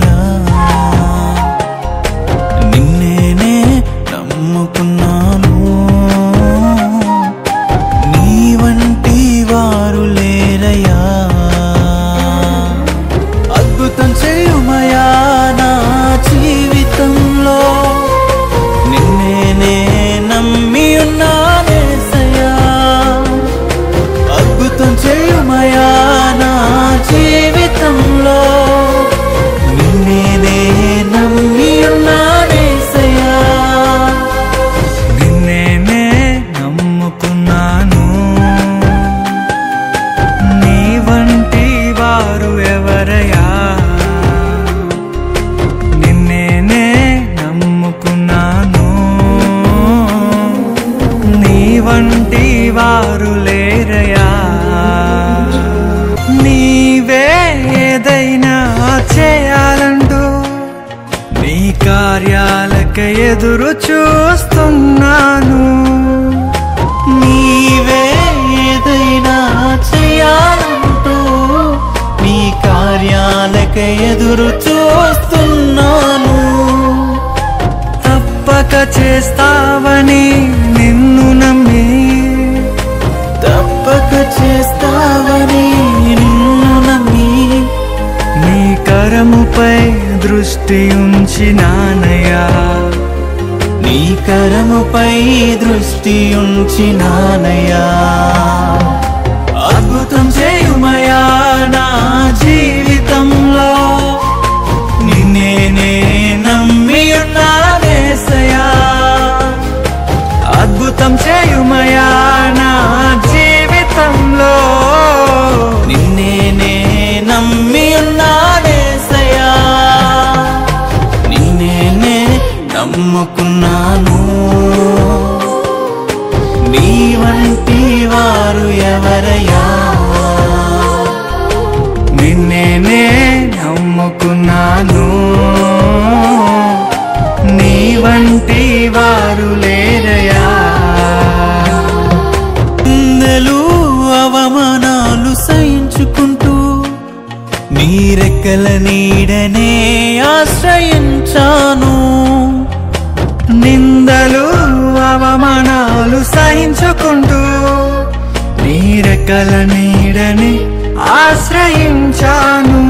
ఎవరయ్యా నిన్నేనే నమ్ముకున్నాను నీ వంటి వారు లేరయ్యా అద్భుతం చేయుమయా నా జీవితంలో నిన్నేనే నమ్మి ఉన్నానేసయ్యా అద్భుతం చేయుమయా నా జీవితంలో నిన్నేనే నమ్మి ఉన్నానేసయ్యా నిన్నేనే నమ్ముకున్నాను నీ వంటి వారు ఎవరయ్యా నిన్నేనే నమ్ముకున్నాను నీ వంటి వారు లేరయ్యా నీవే ఏదైనా చేయాలంటూ నీ కార్యాలకై ఎదురు చూస్తున్నాను నీవే ఏదైనా చేయాలంటూ నీ కార్యాలకై ఎదురు చూస్తున్నాను తప్పక చేస్తావని నిన్ను నమ్మి తప్పక చేస్తావని నిన్ను నమ్మి నీ కరముపై దృష్టి ఉంచినానయ్యా నీ కరముపై దృష్టి ఉంచినానయ్యా అద్భుతం చేయుమయా నా జీవితంలో నిన్నేనే నమ్మి ఉన్నానేసయ్యా అద్భుతం చేయుమయా నా జీవితంలో నిన్నేనే నమ్మి ఉన్నానేసయ్యా నిన్నేనే నమ్ముకున్నాను నీ వంటి వారు ఎవరయ్యా నిన్నేనే నమ్ముకున్నాను నీ వంటి వారు లేరయ్యా నిందలు అవమానాలు సహించుకుంటూ నీ రెక్కల నీడనే ఆశ్రయించాను నిందలు అవమానాలు సహించుకుంటూ నీ రెక్కల నీడని ఆశ్రయించాను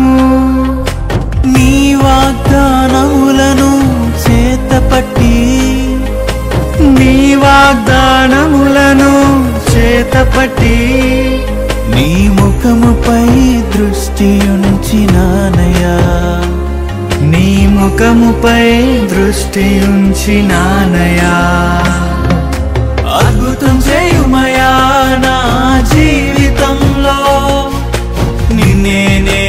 నీ వాగ్దానములను చేతపట్టి నీ వాగ్దానములను చేతపట్టి నీ ముఖముపై దృష్టి ఉంచినానయ్యా నీ ముఖముపై దృష్టి ఉంచినానయ్యా అద్భుతం చేయుమయా నా జీవితంలో నిన్నేనే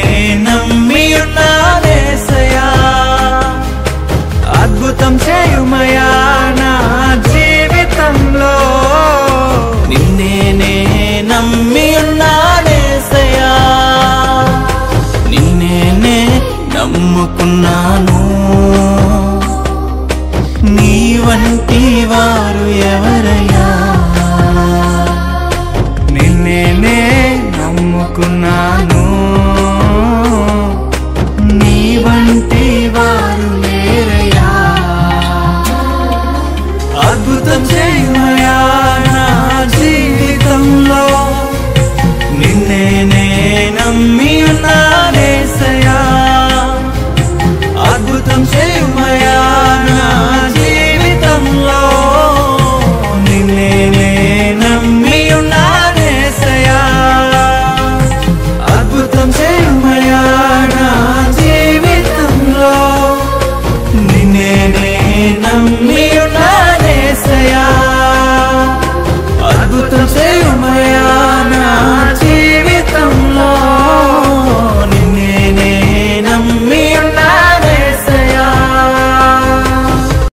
నమ్మి ఉన్నానేసయ్యా అద్భుతం చేయుమయా నా జీవితంలో నిన్నేనే నమ్మి ఉన్నానేసయ్యా నిన్నేనే నమ్ముకున్నాను నీ వంటి వారు ఎవరయ్యా నిన్నేనే నమ్ముకున్నాను